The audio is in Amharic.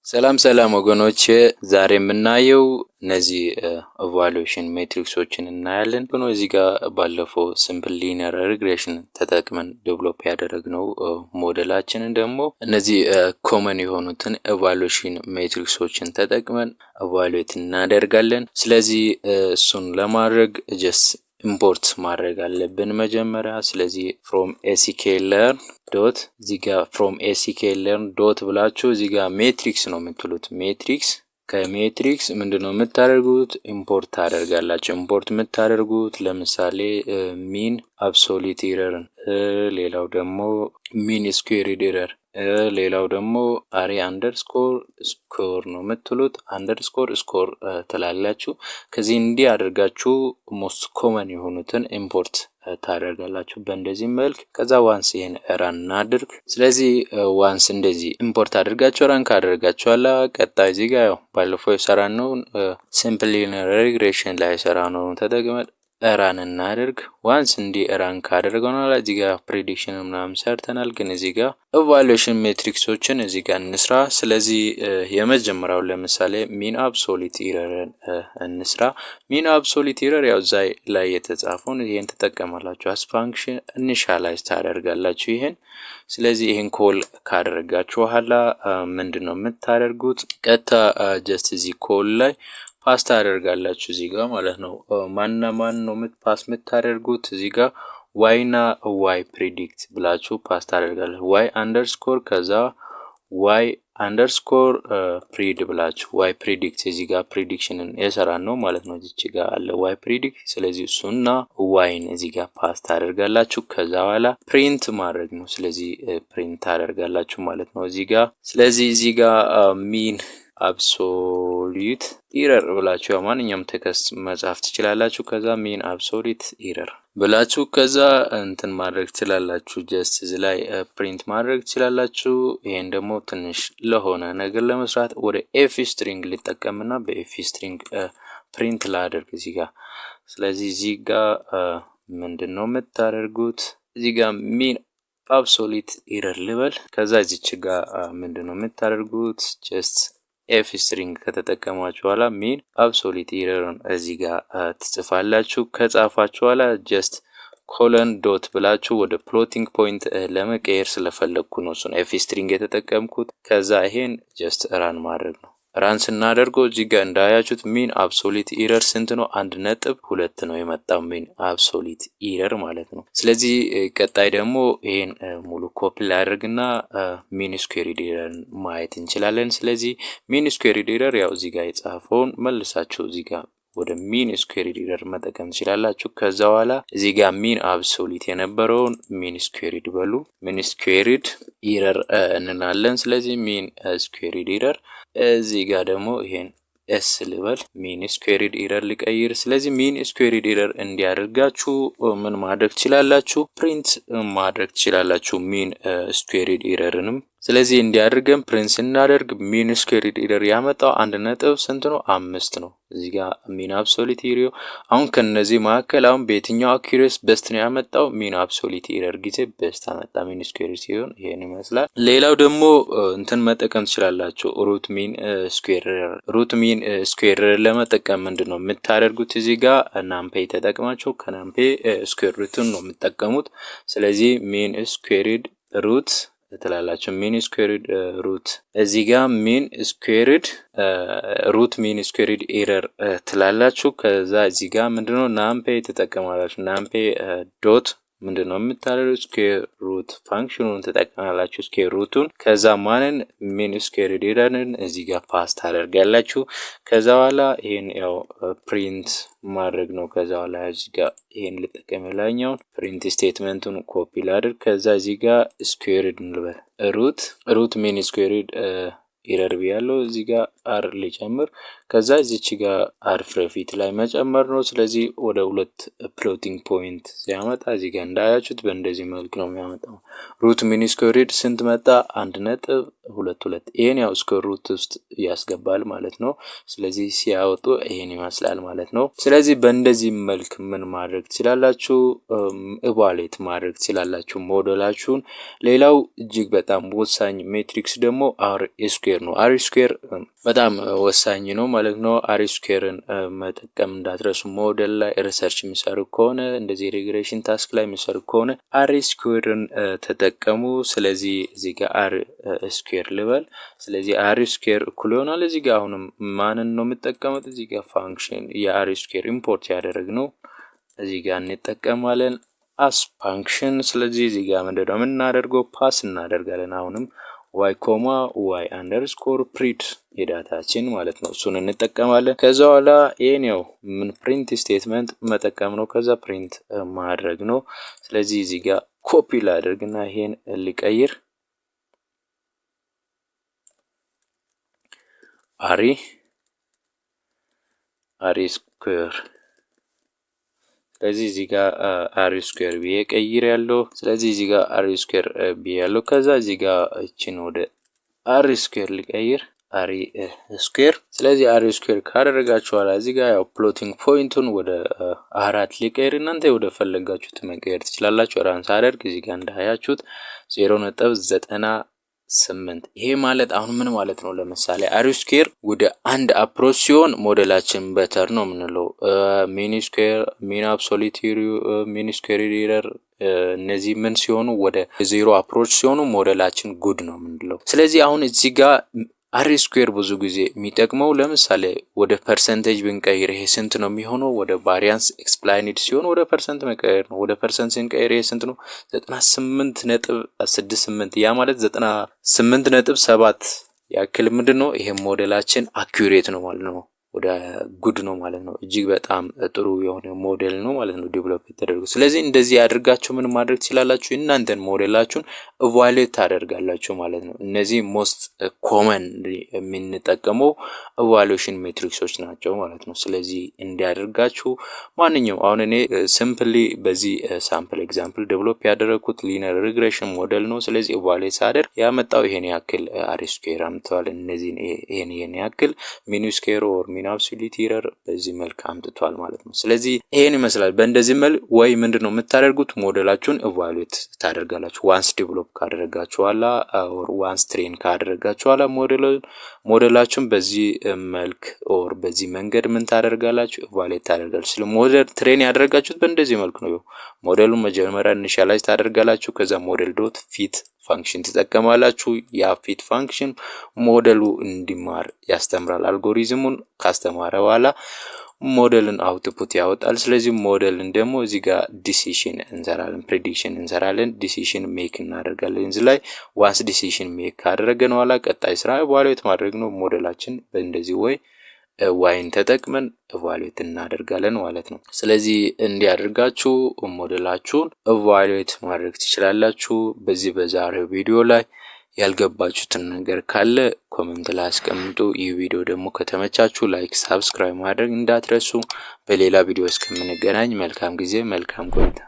ሰላም ወገኖች ዛሬ የምናየው እነዚህ ኢቫሉዌሽን ሜትሪክሶችን እናያለን። እዚህ ጋር ባለፈው ሲምፕል ሊኒየር ሪግሬሽን ተጠቅመን ዴቨሎፕ ያደረግነው ሞዴላችንን ደግሞ እነዚህ ኮመን የሆኑትን ኢቫሉዌሽን ሜትሪክሶችን ተጠቅመን ኢቫሉዌት እናደርጋለን። ስለዚህ እሱን ለማድረግ ኢምፖርት ማድረግ አለብን መጀመሪያ። ስለዚህ from sklearn ዶት እዚጋ from sklearn ዶት ብላችሁ እዚጋ ሜትሪክስ ነው የምትሉት። ሜትሪክስ ከሜትሪክስ ምንድነው የምታደርጉት? ኢምፖርት ታደርጋላችሁ። ኢምፖርት የምታደርጉት ለምሳሌ ሚን አብሶሉት ኤረርን፣ ሌላው ደግሞ ሚን ስኩዌርድ ኤረር፣ ሌላው ደግሞ አሬ አንደርስኮር ስኮር ነው የምትሉት። አንደርስኮር ስኮር ትላላችሁ። ከዚህ እንዲህ አድርጋችሁ ሞስት ኮመን የሆኑትን ኢምፖርት ታደርጋላችሁ በእንደዚህ መልክ። ከዛ ዋንስ ይሄን ራን እናድርግ። ስለዚህ ዋንስ እንደዚህ ኢምፖርት አድርጋችሁ ራን ካደርጋችኋላ ቀጣይ እዚህ ጋር ያው ባለፈው የሰራነው ሲምፕል ሊኒየር ሪግሬሽን ላይ የሰራነውን ተጠቅመን ራን እናድርግ። ዋንስ እንዲህ ራን ካደረግነው እዚህ ጋር ፕሬዲክሽን ምናምን ሰርተናል። ግን እዚህ ጋር ኢቫሉዌሽን ሜትሪክሶችን እዚህ ጋር እንስራ። ስለዚህ የመጀመሪያው ለምሳሌ ሚን አብሶሉት ኤረርን እንስራ። ሚን አብሶሉት ኤረር ያው እዛ ላይ የተጻፈውን ይሄን ተጠቀማላችሁ። አስ ፋንክሽን ኢኒሻላይዝ ታደርጋላችሁ ይሄን። ስለዚህ ይሄን ኮል ካደረጋችሁ በኋላ ምንድነው የምታደርጉት? ቀጥታ ጀስት እዚህ ኮል ላይ ፓስ ታደርጋላችሁ እዚህ ጋር ማለት ነው። ማንና ማን ነው ፓስ የምታደርጉት? እዚህ ጋር ዋይና ዋይ ፕሪዲክት ብላችሁ ፓስ ታደርጋላችሁ። ዋይ አንደርስኮር ከዛ ዋይ አንደርስኮር ፕሪድ ብላችሁ ዋይ ፕሪዲክት እዚህ ጋር ፕሪዲክሽንን የሰራን ነው ማለት ነው። እዚህ ጋር አለ ዋይ ፕሪዲክት። ስለዚህ እሱና ዋይን እዚህ ጋር ፓስ ታደርጋላችሁ። ከዛ በኋላ ፕሪንት ማድረግ ነው። ስለዚህ ፕሪንት ታደርጋላችሁ ማለት ነው እዚህ ጋር። ስለዚህ እዚህ ጋር ሚን አብሶሉት ኤረር ብላችሁ ያው ማንኛውም ቴክስት መጻፍ ትችላላችሁ። ከዛ ሚን አብሶሉት ኤረር ብላችሁ ከዛ እንትን ማድረግ ትችላላችሁ። ጀስት እዚህ ላይ ፕሪንት ማድረግ ትችላላችሁ። ይሄን ደግሞ ትንሽ ለሆነ ነገር ለመስራት ወደ ኤፍ ስትሪንግ ልጠቀምና በኤፍ ስትሪንግ ፕሪንት ላደርግ እዚህ ጋር። ስለዚህ እዚህ ጋር ምንድነው የምታደርጉት? እዚህ ጋር ሚን አብሶሉት ኤረር ልበል። ከዛ እዚች ጋር ምንድነው የምታደርጉት? ጀስት ኤፍ ስትሪንግ ከተጠቀማችሁ በኋላ ሚን አብሶሉት ኤረርን እዚህ ጋር ትጽፋላችሁ። ከጻፋችሁ በኋላ ጀስት ኮለን ዶት ብላችሁ ወደ ፍሎቲንግ ፖይንት ለመቀየር ስለፈለኩ ነው እሱን ኤፍ ስትሪንግ የተጠቀምኩት። ከዛ ይሄን ጀስት ራን ማድረግ ነው። ራን ስናደርገው እዚህ ጋር እንዳያችሁት ሚን አብሶሉት ኤረር ስንት ነው? 1.2 ነው የመጣው ሚን አብሶሉት ኤረር ማለት ነው። ስለዚህ ቀጣይ ደግሞ ይሄን ሙሉ ኮፒ ላደርግና ሚን ስኩዌርድ ኤረርን ማየት እንችላለን። ስለዚህ ሚን ስኩዌርድ ኤረር ያው እዚህ ጋር የጻፈውን መልሳችሁ እዚህ ጋር ወደ ሚን ስኩዌርድ ኤረር መጠቀም ትችላላችሁ። ከዛ በኋላ እዚህ ጋር ሚን አብሶሉት የነበረውን ሚን ስኩዌርድ በሉ። ሚን ስኩዌርድ ኤረር እንላለን። ስለዚህ ሚን ስኩዌርድ ኤረር እዚህ ጋር ደግሞ ይሄን ኤስ ልበል፣ ሚን ስኩዌርድ ኤረር ልቀይር። ስለዚህ ሚን ስኩዌርድ ኤረር እንዲያደርጋችሁ ምን ማድረግ ትችላላችሁ? ፕሪንት ማድረግ ትችላላችሁ ሚን ስኩዌርድ ኤረርንም። ስለዚህ እንዲያደርገን ፕሪንት ስናደርግ ሚን ስኩዌርድ ኤረር ያመጣው 1 ስንት ነው? 5 ነው። እዚህ ጋር ሚን አብሶሉት ኤረር አሁን ከነዚህ መካከል አሁን በየትኛው አኩሬስ በስት ነው ያመጣው? ሚን አብሶሉት ኤረር ጊዜ በስት አመጣ ሚን ስኩዌርድ ሲሆን ይሄን ይመስላል። ሌላው ደግሞ እንትን መጠቀም ትችላላችሁ ሩት ሚን ስኩዌርድ። ሩት ሚን ስኩዌርድ ለመጠቀም ምንድነው የምታደርጉት? እዚህ ጋር ናምፔ ተጠቅማችሁ ከናምፔ ስኩዌር ሩትን ነው የምትጠቀሙት። ስለዚህ ሚን ስኩዌርድ ሩት ትላላችሁ። ሚን ስኩዌርድ ሩት እዚህ ጋር ሚን ስኩዌርድ ሩት ሚን ስኩዌርድ ኤረር ትላላችሁ። ከዛ እዚህ ጋር ምንድነው ናምፔ ተጠቀማላችሁ። ናምፔ ዶት ምንድነው የምታደርጉት? ስኩዌር ሩት ፋንክሽኑን ተጠቅማላችሁ ስኩዌር ሩቱን። ከዛ ማንን ሚን ስኩዌርድ ኤረርን እዚህ ጋር ፓስ ታደርጋላችሁ። ከዛ በኋላ ይሄን ያው ፕሪንት ማድረግ ነው። ከዛ በኋላ እዚህ ጋር ይሄን ልጠቀም ላኛውን ፕሪንት ስቴትመንቱን ኮፒ ላድርግ። ከዛ እዚህ ጋር ስኩዌርድ እንልበል ሩት ሚን ስኩዌርድ ኤረር ቢያለው እዚህ ጋር አር ሊጨምር። ከዛ እዚች ጋር አር ፍረፊት ላይ መጨመር ነው። ስለዚህ ወደ 2 ፍሎቲንግ ፖይንት ሲያመጣ እዚህ ጋር እንዳያችሁት በእንደዚህ መልክ ነው የሚያመጣው። ሩት ሚን ስኩዌርድ ስንት መጣ? 1.22። ይሄን ያው ስኩዌር ሩት ውስጥ ያስገባል ማለት ነው። ስለዚህ ሲያወጡ ይሄን ይመስላል ማለት ነው። ስለዚህ በእንደዚህ መልክ ምን ማድረግ ትችላላችሁ? ኢቫሉዌት ማድረግ ትችላላችሁ ሞዴላችሁን። ሌላው እጅግ በጣም ወሳኝ ሜትሪክስ ደግሞ አር ስኩዌር ስኩዌር ነው። አር ስኩዌር በጣም ወሳኝ ነው ማለት ነው። አር ስኩዌርን መጠቀም እንዳትረሱ። ሞዴል ላይ ሪሰርች የሚሰሩ ከሆነ እንደዚህ ሪግሬሽን ታስክ ላይ የሚሰሩ ከሆነ አር ስኩዌርን ተጠቀሙ። ስለዚህ እዚህ ጋር አር ስኩዌር ልበል። ስለዚህ አር ስኩዌር እኩል ይሆናል እዚህ ጋር አሁንም ማንን ነው የምጠቀመው? እዚህ ጋር ፋንክሽን የአር ስኩዌር ኢምፖርት ያደረግነው እዚህ ጋር እንጠቀማለን አስ ፋንክሽን። ስለዚህ እዚህ ጋር ምንድነው የምናደርገው? ፓስ እናደርጋለን አሁንም y ኮማ y አንደርስኮር ፕሪንት የዳታችን ማለት ነው። እሱን እንጠቀማለን። ከዛ በኋላ ይሄን ያው ምን ፕሪንት ስቴትመንት መጠቀም ነው። ከዛ ፕሪንት ማድረግ ነው። ስለዚህ እዚህ ጋር ኮፒ ላድርግና ይሄን ልቀይር። አሪ ስኩዌር ስለዚህ እዚህ ጋር አር ስኩዌር ብዬ ቀይር ያለው። ስለዚህ እዚህ ጋር አር ስኩዌር ብዬ ያለው። ከዛ እዚህ ጋር እቺን ወደ አር ስኩዌር ልቀይር አር ስኩዌር። ስለዚህ አር ስኩዌር ካደረጋችሁ በኋላ እዚህ ጋር ያው ፕሎቲንግ ፖይንቱን ወደ 4 ልቀይር። እናንተ ወደ ፈለጋችሁት መቀየር ትችላላችሁ። ራንስ አደርግ እዚህ ጋር እንዳያችሁት 0.98 ይሄ ማለት አሁን ምን ማለት ነው? ለምሳሌ አር ስኩዌር ወደ አንድ አፕሮች ሲሆን ሞዴላችን በተር ነው የምንለው። ሚኒ ስኩዌር፣ ሚን አብሶሉቲሪ፣ ሚኒ ስኩዌር ኤረር እነዚህ ምን ሲሆኑ ወደ ዜሮ አፕሮች ሲሆኑ ሞዴላችን ጉድ ነው የምንለው። ስለዚህ አሁን እዚህ ጋር አር ስኩዌር ብዙ ጊዜ የሚጠቅመው ለምሳሌ ወደ ፐርሰንቴጅ ብንቀይር ይሄ ስንት ነው የሚሆነው? ወደ ቫሪያንስ ኤክስፕላይንድ ሲሆን ወደ ፐርሰንት መቀየር ነው። ወደ ፐርሰንት ስንቀይር ይሄ ስንት ነው? 98.68 ያ ማለት 98.7 ያክል ምንድነው ይሄ ሞዴላችን አኩሬት ነው ማለት ነው። ወደ ጉድ ነው ማለት ነው። እጅግ በጣም ጥሩ የሆነ ሞዴል ነው ማለት ነው ዴቨሎፕ የተደረገው። ስለዚህ እንደዚህ ያድርጋችሁ ምን ማድረግ ትችላላችሁ? እናንተን ሞዴላችሁን ኢቫሉዌት ታደርጋላችሁ ማለት ነው። እነዚህ ሞስት ኮመን የምንጠቀመው ኢቫሉዌሽን ሜትሪክሶች ናቸው ማለት ነው። ስለዚህ እንዲያደርጋችሁ ማንኛውም አሁን እኔ ሲምፕሊ በዚህ ሳምፕል ኤግዛምፕል ዴቨሎፕ ያደረኩት ሊኒየር ሪግሬሽን ሞዴል ነው። ስለዚህ ኢቫሉዌት ሳደርግ ያመጣው ይሄን ያክል አር ስኩዌር አምጥቷል። እነዚህ ይሄን ያክል ሚኒ ስኩዌር ኦር ሚን አብሶሉት ኤረር በዚህ መልክ አምጥቷል ማለት ነው። ስለዚህ ይሄን ይመስላል። በእንደዚህ መልክ ወይ ምንድነው የምታደርጉት? ሞዴላችሁን ኢቫሉዌት ታደርጋላችሁ። ዋንስ ዴቨሎፕ ካደረጋችሁ በኋላ ኦር ዋንስ ትሬን ካደረጋችሁ በኋላ ሞዴላችሁን በዚህ መልክ ኦር በዚህ መንገድ ምን ታደርጋላችሁ? ኢቫሉዌት ታደርጋላችሁ። ስለ ሞዴል ትሬን ያደረጋችሁት በእንደዚህ መልክ ነው። ሞዴሉን መጀመሪያ ኢኒሻላይዝ ታደርጋላችሁ። ከዛ ሞዴል ዶት ፊት ፋንክሽን ትጠቀማላችሁ። ያ ፊት ፋንክሽን ሞዴሉ እንዲማር ያስተምራል። አልጎሪዝሙን ካስተማረ በኋላ ሞዴልን አውትፑት ያወጣል። ስለዚህ ሞዴልን ደግሞ እዚህ ጋር ዲሲሽን እንሰራለን፣ ፕሬዲክሽን እንሰራለን፣ ዲሲሽን ሜክ እናደርጋለን። እዚህ ላይ ዋንስ ዲሲሽን ሜክ ካደረገን በኋላ ቀጣይ ስራ ኢቫሉዌት ማድረግ ነው። ሞዴላችን በእንደዚህ ወይ ዋይን ተጠቅመን ኢቫሉዌት እናደርጋለን ማለት ነው። ስለዚህ እንዲያደርጋችሁ ሞዴላችሁን ኢቫሉዌት ማድረግ ትችላላችሁ። በዚህ በዛሬው ቪዲዮ ላይ ያልገባችሁትን ነገር ካለ ኮሜንት ላይ አስቀምጡ። ይህ ቪዲዮ ደግሞ ከተመቻችሁ ላይክ፣ ሳብስክራይብ ማድረግ እንዳትረሱ። በሌላ ቪዲዮ እስከምንገናኝ መልካም ጊዜ፣ መልካም ቆይታ።